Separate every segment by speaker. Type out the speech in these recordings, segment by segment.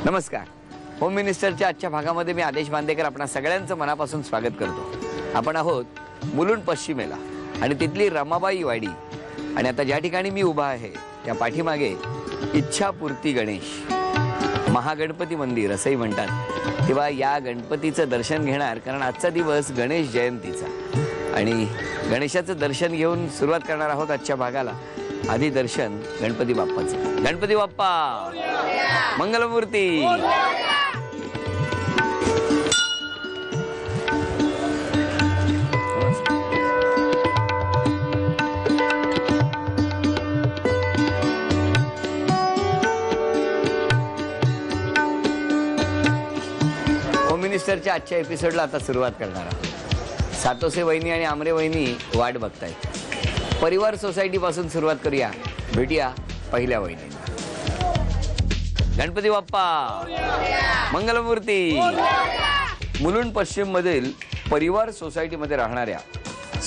Speaker 1: नमस्कार. होम मिनिस्टरच्या आजच्या भागामध्ये मी आदेश बांदेकर आपणा सगळ्यांचं मनापासून स्वागत करतो. आपण आहोत मुलुंड पश्चिमेला आणि तिथली रमाबाई वाडी आणि आता ज्या ठिकाणी मी उभा आहे त्या पाठीमागे इच्छापूर्ती गणेश महागणपती मंदिर असंही म्हणतात. तेव्हा या गणपतीचं दर्शन घेणार कारण आजचा दिवस गणेश जयंतीचा आणि गणेशाचं दर्शन घेऊन सुरुवात करणार आहोत आजच्या भागाला. आधी दर्शन गणपती बाप्पाचं. गणपती बाप्पा मंगलमूर्ती. होम मिनिस्टरच्या आजच्या एपिसोडला आता सुरुवात करणार आहोत. सातोसे वहिनी आणि आमरे वहिनी वाट बघतायत. परिवार सोसायटी पासून सुरुवात करूया. भेटूया पहिल्या वहिनी. गणपती बाप्पा मंगलमूर्ती. मुलुंड पश्चिम मधील परिवार सोसायटीमध्ये राहणाऱ्या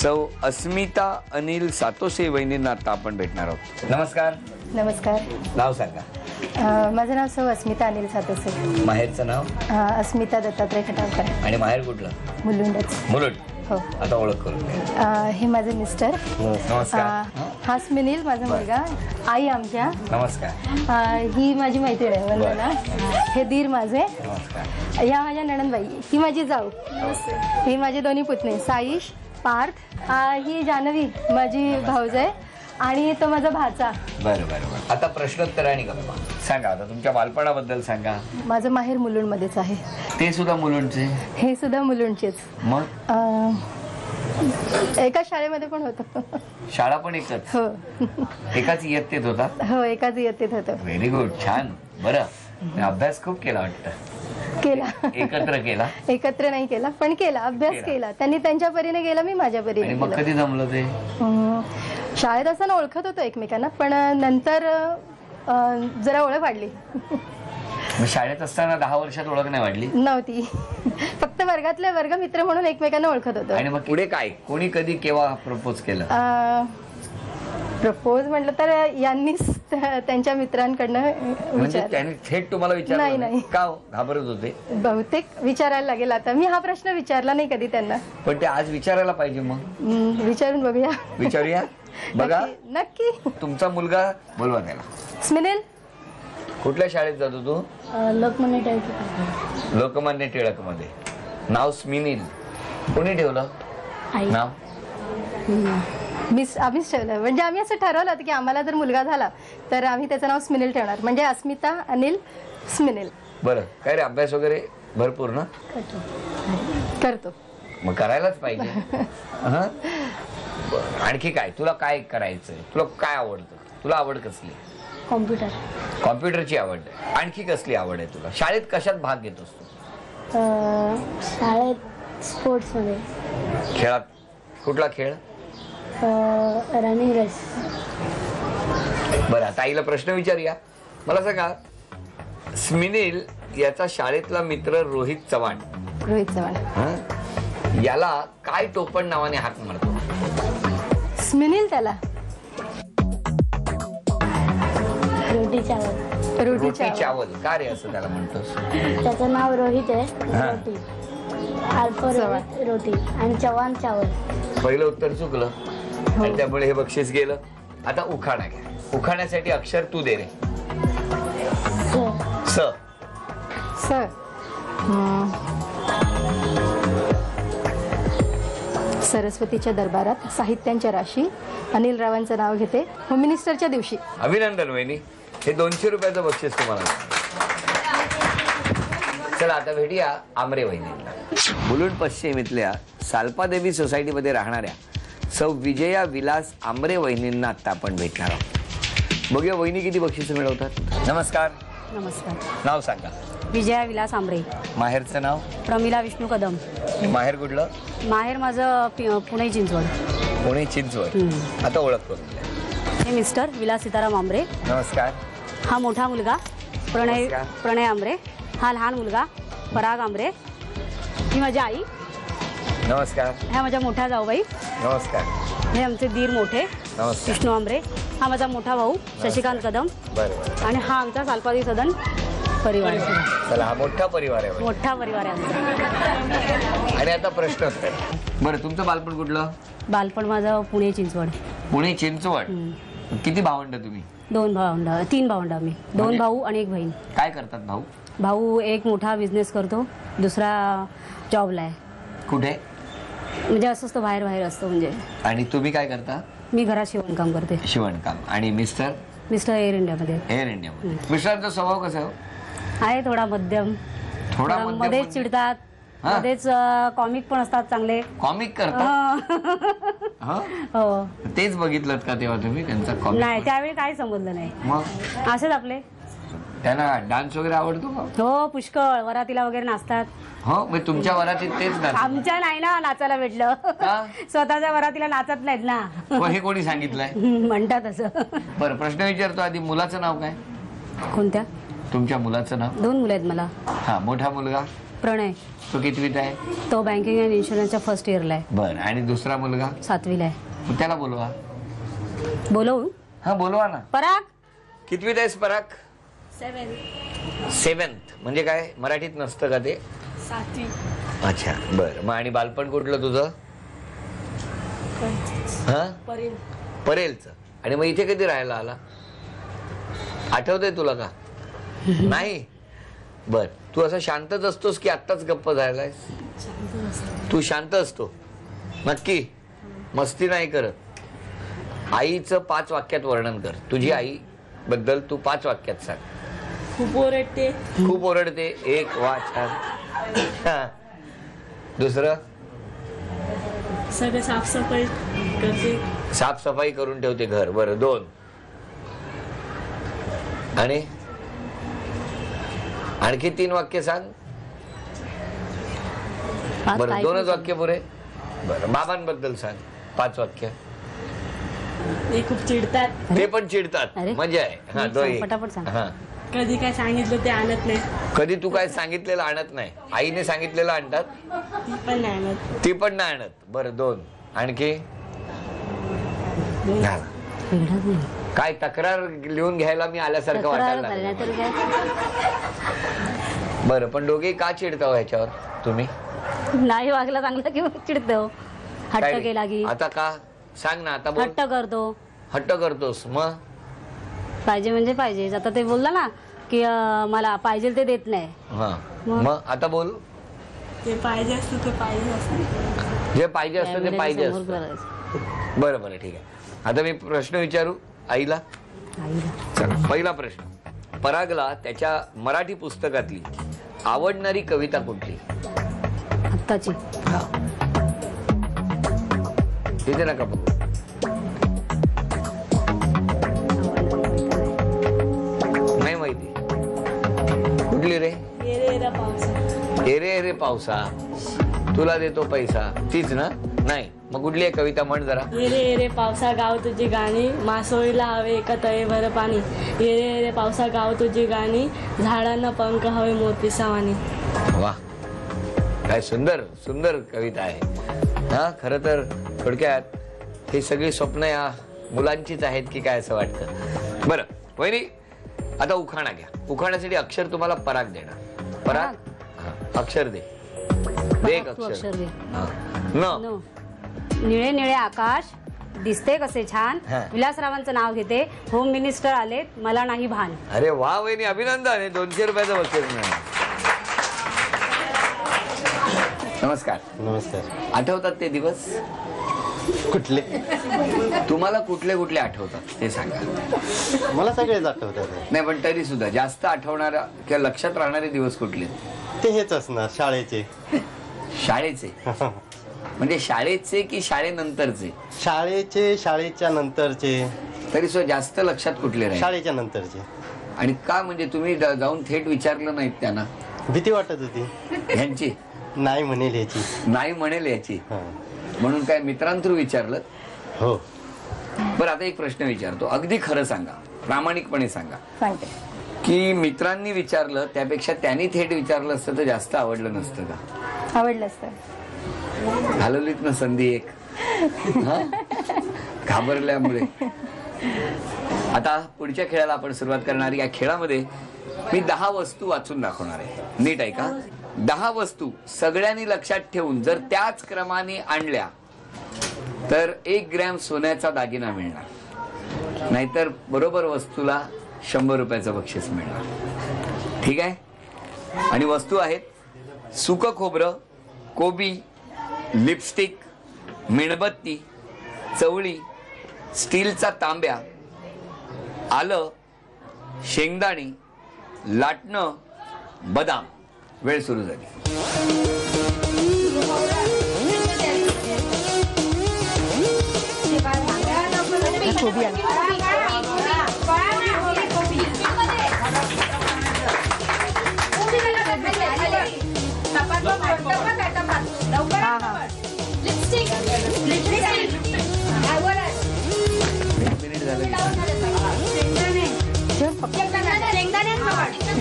Speaker 1: सौ अस्मिता अनिल सातोसे वहिनींना आता आपण भेटणार आहोत. नमस्कार.
Speaker 2: नमस्कार.
Speaker 1: नाव सांगा.
Speaker 2: माझं नाव सौ अस्मिता अनिल सातोसे.
Speaker 1: माहेरचं नाव?
Speaker 2: अस्मिता दत्तात्रय खटावकर.
Speaker 1: आणि माहेर कुठलं?
Speaker 2: मुलुंडच.
Speaker 1: मुलुंड.
Speaker 2: हो.
Speaker 1: आता ओळख करून द्या.
Speaker 2: हे माझे मिस्टर.
Speaker 1: नमस्कार.
Speaker 2: हा स्मिनील माझा मुलगा. आई आमच्या.
Speaker 1: नमस्कार.
Speaker 2: ही माझी मैत्रीण आहे वंदना. हे दीर माझे.
Speaker 1: नमस्कार.
Speaker 2: या माझ्या नणंदबाई. ही माझी जाऊ. ही माझे दोन्ही पुतणे साईश पार्थ. ही जानवी माझी भाऊज आहे आणि तो माझा भाचा.
Speaker 1: बरं बरं बरं. आता प्रश्नोत्तराने गप्पा सांगा. आता तुमच्या बालपणाबद्दल सांगा.
Speaker 2: माझं माहेर मुलुंडमध्येच आहे.
Speaker 1: ते सुद्धा मुलुंडचे?
Speaker 2: हे सुद्धा मुलुंडचेच.
Speaker 1: मग
Speaker 2: एका शाळेमध्ये पण होतो.
Speaker 1: शाळा पण एकच?
Speaker 2: हो.
Speaker 1: एकाच इयत्तेत होता?
Speaker 2: हो, एकाच इयत्तेत होतो.
Speaker 1: Very good. छान. बरं. अभ्यास खूप केला वाटतं?
Speaker 2: केला.
Speaker 1: एकत्र केला?
Speaker 2: एकत्र नाही केला पण केला. अभ्यास केला. त्यांनी त्यांच्या परीने गेला, मी माझ्या परीने.
Speaker 1: मग कधी जमलं ते?
Speaker 2: शाळेत असताना ओळखत होतो एकमेकांना पण नंतर जरा ओळख वाढली.
Speaker 1: शाळेत असताना 10 वर्षात ओळख नाही वाढली?
Speaker 2: नव्हती. फक्त वर्गातले वर्गमित्र म्हणून एकमेकांना ओळखत होतो.
Speaker 1: आणि मग पुढे काय? कोणी कधी केव्हा प्रपोज केलं?
Speaker 2: प्रपोज म्हटलं तर यांनीच त्यांच्या मित्रांकडनं
Speaker 1: म्हणजे त्याने थेट तुम्हाला विचारलं?
Speaker 2: नाही.
Speaker 1: का घाबरत होते?
Speaker 2: बहुतेक विचारायला लागेल. आता मी हा प्रश्न विचारला नाही कधी त्यांना.
Speaker 1: पण ते आज विचारायला पाहिजे. मग
Speaker 2: विचारून बघूया.
Speaker 1: विचारूया. बघा
Speaker 2: नक्की.
Speaker 1: तुमचा मुलगा बोलवा त्याला.
Speaker 2: स्मिनील.
Speaker 1: कुठल्या शाळेत जातो तू?
Speaker 2: लोकमान्य टिळक.
Speaker 1: लोकमान्य टिळक मध्ये. नाव स्मिनील. कोणी ठेवलं नाव?
Speaker 2: आम्हीच ठेवलं. म्हणजे आम्ही असं ठरवलं होतं की आम्हाला जर मुलगा झाला तर आम्ही त्याचं नाव स्मिनील ठेवणार. म्हणजे अस्मिता अनिल स्मिनील.
Speaker 1: बरं. काय रे, अभ्यास वगैरे भरपूर ना?
Speaker 2: करतो.
Speaker 1: मग करायलाच पाहिजे. आणखी काय तुला काय करायचंय? तुला काय आवडतं? तुला आवड कसली?
Speaker 2: कॉम्प्युटर.
Speaker 1: कॉम्प्युटरची आवड. आणखी कसली आवड आहे तुला? शाळेत कशात भाग घेतोस तू?
Speaker 2: शाळेत स्पोर्ट्स मध्ये.
Speaker 1: खेळात कुठला खेळ?
Speaker 2: Running race.
Speaker 1: बरं. आता आईला प्रश्न विचारूया. मला सांगा, स्मिनील याचा शाळेतला मित्र रोहित चव्हाण.
Speaker 2: रोहित चव्हाण.
Speaker 1: याला काय टोपण नावाने हाक मारतो?
Speaker 2: स्मिनील त्याला रोटी चावल.
Speaker 1: रोटी चावल. का रे असं त्याला म्हणतोस?
Speaker 2: त्याचं नाव रोहित आहे. रोटी अल्प रोटी आणि चव्हाण चावल.
Speaker 1: पहिलं उत्तर चुकलं आणि त्यामुळे हे बक्षीस गेलं. आता उखाणा घ्या. उखाण्यासाठी अक्षर तू दे रे. स.
Speaker 2: स. सरस्वतीच्या दरबारात साहित्यांच्या राशी. अनिल रावांचं नाव घेते. होम मिनिस्टरच्या दिवशी.
Speaker 1: अभिनंदन वहिनी. हे 200 रुपयाचं बक्षीस तुम्हाला. चला आता भेटूया आमरे वहिनींना. मुलुंड पश्चिम इथल्या सालपादेवी सोसायटीमध्ये राहणाऱ्या सौ विजया विलास आमरे वहिनींना आता आपण भेटणार आहोत. बघूया वहिनी किती बक्षीस मिळवतात. नमस्कार.
Speaker 3: नमस्कार.
Speaker 1: नाव सांगा.
Speaker 3: विजया विलास आमरे.
Speaker 1: माहेरचं नाव?
Speaker 3: प्रमिला विष्णू कदम.
Speaker 1: माहेर कुठलं?
Speaker 3: माहेर माझं पुणे चिंचवड.
Speaker 1: पुणे चिंचवड. आता ओळख करून द्या.
Speaker 3: हे मिस्टर विलास सीताराम आमरे.
Speaker 1: नमस्कार.
Speaker 3: हा मोठा मुलगा प्रणय आमरे. हा लहान मुलगा पराग आमरे. ही माझी आई.
Speaker 1: नमस्कार.
Speaker 3: ह्या माझ्या मोठ्या जाऊबाई.
Speaker 1: नमस्कार.
Speaker 3: हे आमचे दीर मोठे विष्णू आमरे. हा माझा मोठा भाऊ शशिकांत कदम.
Speaker 1: बरं.
Speaker 3: आणि हा आमचा सालपादी सदन परिवार
Speaker 1: चला, हा मोठा परिवार आहे.
Speaker 3: मोठा परिवार आहे आमचा.
Speaker 1: आणि आता प्रश्न बरं, तुमचं बालपण कुठलं?
Speaker 3: बालपण माझं पुणे चिंचवड.
Speaker 1: पुणे चिंचवड. किती भावंड तुम्ही?
Speaker 3: 2 भावंड 3 भावंड आम्ही. 2 भाऊ आणि 1 बहीण.
Speaker 1: काय करतात भाऊ?
Speaker 3: भाऊ एक मोठा बिझनेस करतो, दुसरा जॉबला आहे.
Speaker 1: कुठे?
Speaker 3: म्हणजे असंच तो बाहेर असतो म्हणजे.
Speaker 1: आणि तुम्ही काय करता?
Speaker 3: मी घरात शिवणकाम करते.
Speaker 1: शिवणकाम. आणि मिस्टर?
Speaker 3: मिस्टर एअर इंडियामध्ये.
Speaker 1: एअर इंडियामध्ये. मिस्टरांचा स्वभाव कसा आहे?
Speaker 3: आहे थोडा मध्यम.
Speaker 1: थोडा
Speaker 3: मध्येच
Speaker 1: म्हणजे?
Speaker 3: चिडतात,
Speaker 1: हा?
Speaker 3: मध्येच कॉमिक पण असतात चांगले.
Speaker 1: कॉमिक करतात? हा?
Speaker 3: हो.
Speaker 1: तेच बघितलं का तेव्हा तुम्ही त्यांचा कॉमिक?
Speaker 3: नाही, त्यावेळी काही समजलं नाही.
Speaker 1: मग
Speaker 3: असेच आपले.
Speaker 1: त्यांना डान्स वगैरे आवडतो का?
Speaker 3: हो, पुष्कळ. वरातीला वगैरे नाचतात.
Speaker 1: हो, मग तुमच्या वरातीत तेच ना?
Speaker 3: आमच्या नाही ना नाचायला भेटलं.
Speaker 1: का?
Speaker 3: स्वतःच्या वरातीला नाचत नाहीत ना.
Speaker 1: मग हे कोणी सांगितलंय?
Speaker 3: म्हणतात असं.
Speaker 1: बरं, प्रश्न विचारतो आधी. मुलाचं नाव काय?
Speaker 3: कोणत्या?
Speaker 1: तुमच्या मुलाचं नाव?
Speaker 3: 2 मुलं आहेत मला.
Speaker 1: हा, मोठा मुलगा?
Speaker 3: प्रणय.
Speaker 1: तो कितवीत आहे?
Speaker 3: तो बँकिंग अँड इन्शुरन्सच्या फर्स्ट इयरला आहे.
Speaker 1: बरं. आणि दुसरा मुलगा?
Speaker 3: 7वीला आहे.
Speaker 1: मग त्याला बोलवा.
Speaker 3: बोलवू?
Speaker 1: हा, बोलवा ना.
Speaker 3: पराग.
Speaker 1: कितवीत आहेस पराग? 7th. म्हणजे काय मराठीत नसतं का ते?
Speaker 3: 7वी.
Speaker 1: अच्छा, बरं. मग आणि बालपण कुठलं तुझं? हा, परेलचं. आणि मग इथे कधी राहायला आला? आठवतंय तुला का? नाही. बर, तू असं शांतच असतोस की आत्ताच गप्प झालायस? तू शांत असतो नक्की? मस्ती नाही करत? आईचं 5 वाक्यात वर्णन कर. तुझी आई बद्दल तू 5 वाक्यात सांग.
Speaker 4: खूप ओरडते.
Speaker 1: खूप ओरडते. 1. वा, छान. हा. दुसरं?
Speaker 4: सगळं साफसफाई करते.
Speaker 1: साफसफाई करून ठेवते घर. बरं. 2. आणि आणखी 3 वाक्य सांग. बरं, 2च वाक्य पुरे. बरं, बाबांबद्दल सांग 5 वाक्य.
Speaker 4: ते खूप चिडतात.
Speaker 1: ते पण चिडतात.
Speaker 3: अरे.
Speaker 1: मजा आहे. हा, तो एक.
Speaker 3: पटापट सांग.
Speaker 1: हा.
Speaker 4: कधी काय सांगितलं ते आणत नाही.
Speaker 1: कधी तू काय सांगितलेलं आणत नाही? आईने सांगितलेलं आणतात?
Speaker 4: ती पण नाही आणत.
Speaker 1: ती पण नाही आणत. बरं, 2. आणखी? झालं. काय तक्रार लिहून घ्यायला मी आल्यासारखं वाटायला लागलं.
Speaker 3: तर काय.
Speaker 1: बरं, पण दोघे का चिडता ह्याच्यावर तुम्ही?
Speaker 3: नाही वागला चांगला की चिडतो. हट्ट
Speaker 1: काय रे?
Speaker 3: केला की.
Speaker 1: आता का सांग ना. आता बोल.
Speaker 3: हट्ट करतो.
Speaker 1: हट्ट करतोस मग?
Speaker 3: पाहिजे म्हणजे पाहिजे. आता ते बोलला ना की मला पाहिजे ते देत नाही.
Speaker 1: हा, मग आता बोल.
Speaker 4: ते पाहिजे असतं ते पाहिजे असतं.
Speaker 1: जे पाहिजे असतं ते पाहिजे
Speaker 3: समोर
Speaker 1: असतं.
Speaker 3: करायचं.
Speaker 1: बरं बरं, ठीक आहे. आता मी प्रश्न विचारू आईला.
Speaker 3: आईला.
Speaker 1: चला, पहिला प्रश्न. परागला त्याच्या मराठी पुस्तकातली आवडणारी कविता कुठली?
Speaker 3: आत्ताची.
Speaker 1: तिथे नका बघू. नाही माहिती. कुठली रे?
Speaker 4: ये रे पावसा.
Speaker 1: एरे एरे पावसा तुला देतो पैसा. तीच ना? नाही. मग कुठली आहे कविता? म्हण जरा.
Speaker 4: ये रे पावसा गाव तुझी गाणी, मासोळीला हवे एका तळेभर पाणी. ये रे पावसा गाव तुझी गाणी, झाडांना पंख हवे मोरपिसावानी.
Speaker 1: वा, काय सुंदर सुंदर कविता आहे. हा, खरं तर थोडक्यात ही सगळी स्वप्न या मुलांचीच आहेत की काय असं वाटतं. बरं वहिनी, आता उखाणा घ्या. उखाण्यासाठी अक्षर तुम्हाला पराग देणार. पराग, हा, अक्षर दे. दे एक
Speaker 3: तू
Speaker 1: अक्षर.
Speaker 3: अक्षर दे.
Speaker 1: हा. न.
Speaker 3: नो. निळे निळे आकाश दिसते कसे छान.
Speaker 1: हा.
Speaker 3: विलासरावांचं नाव घेते. होम मिनिस्टर आलेत मला नाही भान.
Speaker 1: अरे वा वहिनी, अभिनंदन. 200 रुपयाचं बक्षीस मिळालं. नमस्कार.
Speaker 5: नमस्कार.
Speaker 1: आठवतात ते दिवस?
Speaker 5: कुठले?
Speaker 1: तुम्हाला कुठले कुठले आठवतात ते सांगा.
Speaker 5: मला सगळेच आठवतात.
Speaker 1: नाही, पण तरी सुद्धा जास्त आठवणारा किंवा लक्षात राहणारे दिवस कुठले?
Speaker 5: ते हेच असणार शाळेचे.
Speaker 1: शाळेचे? म्हणजे शाळेचे की शाळेनंतरचे?
Speaker 5: शाळेचे, शाळेच्या नंतरचे.
Speaker 1: तरी सुद्धा जास्त लक्षात कुठले राहिले?
Speaker 5: शाळेच्या नंतरचे.
Speaker 1: आणि का? म्हणजे तुम्ही जाऊन थेट विचारलं नाहीत त्यांना?
Speaker 5: भीती वाटत होती.
Speaker 1: ह्यांची
Speaker 5: नाही म्हणेल याची.
Speaker 1: नाही म्हणेल याची,
Speaker 5: हा.
Speaker 1: म्हणून काय मित्रांथ्रू विचारलं?
Speaker 5: हो.
Speaker 1: बरं, आता एक प्रश्न विचारतो. अगदी खरं सांगा, प्रामाणिकपणे सांगा
Speaker 2: सांगते.
Speaker 1: की मित्रांनी विचारलं त्यापेक्षा त्यांनी थेट विचारलं असतं तर जास्त आवडलं नसतं का?
Speaker 2: आवडलं असतं.
Speaker 1: घालवलीत ना संधी एक. हा? घाबरल्यामुळे. आता पुढच्या खेळाला आपण सुरुवात करणार. या खेळामध्ये मी 10 वस्तू वाचून दाखवणार आहे. नीट आहे का? 10 वस्तू सगळ्यांनी लक्षात ठेवून जर त्याच क्रमाने आणल्या तर 1 ग्रॅम सोन्याचा दागिना मिळणार, नाहीतर बरोबर वस्तूला 100 रुपयाचं बक्षीस मिळणार. ठीक आहे? आणि वस्तू आहेत सुकं खोबरं, कोबी, लिपस्टिक, मेणबत्ती, चवळी, स्टीलचा तांब्या, आलं, शेंगदाणी, लाटणं, बदाम. वेळ सुरू झाली. मिनिट झालं.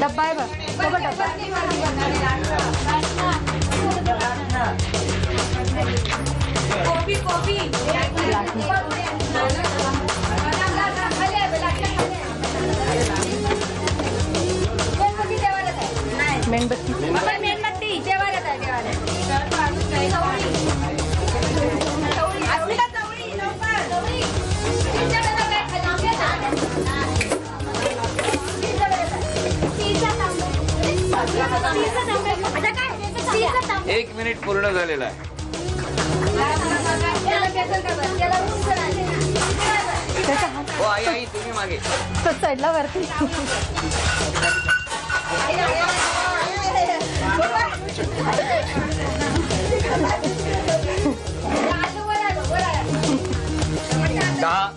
Speaker 2: डब्बा आहे बघ डब्बा. मेणबत्ती.
Speaker 1: एक मिनिट पूर्ण झालेला आहे. हो आई आई तुम्ही मागे.
Speaker 2: तो चढला वरती.
Speaker 1: दहा,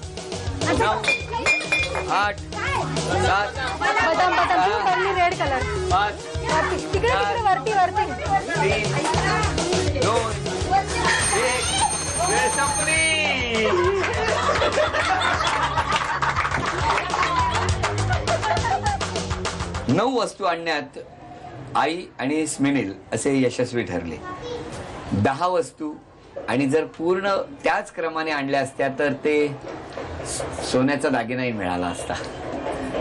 Speaker 1: 9, 8, 7,
Speaker 2: बदाम बदाम रेड कलर.
Speaker 1: 5,
Speaker 2: तिकडे वरती वरती.
Speaker 1: 3, 2, 1. वेळ संपली. नऊ वस्तू आणण्यात आई आणि स्मिनिल असे यशस्वी ठरले. 10 वस्तू आणि जर पूर्ण त्याच क्रमाने आणल्या असत्या तर ते सोन्याचा दागिनाही मिळाला असता.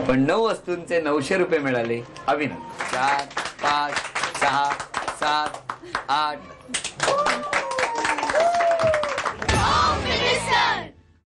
Speaker 1: पण 9 वस्तूंचे 900 रुपये मिळाले. अभिनंदन. 4, 5, 6, 7, 8.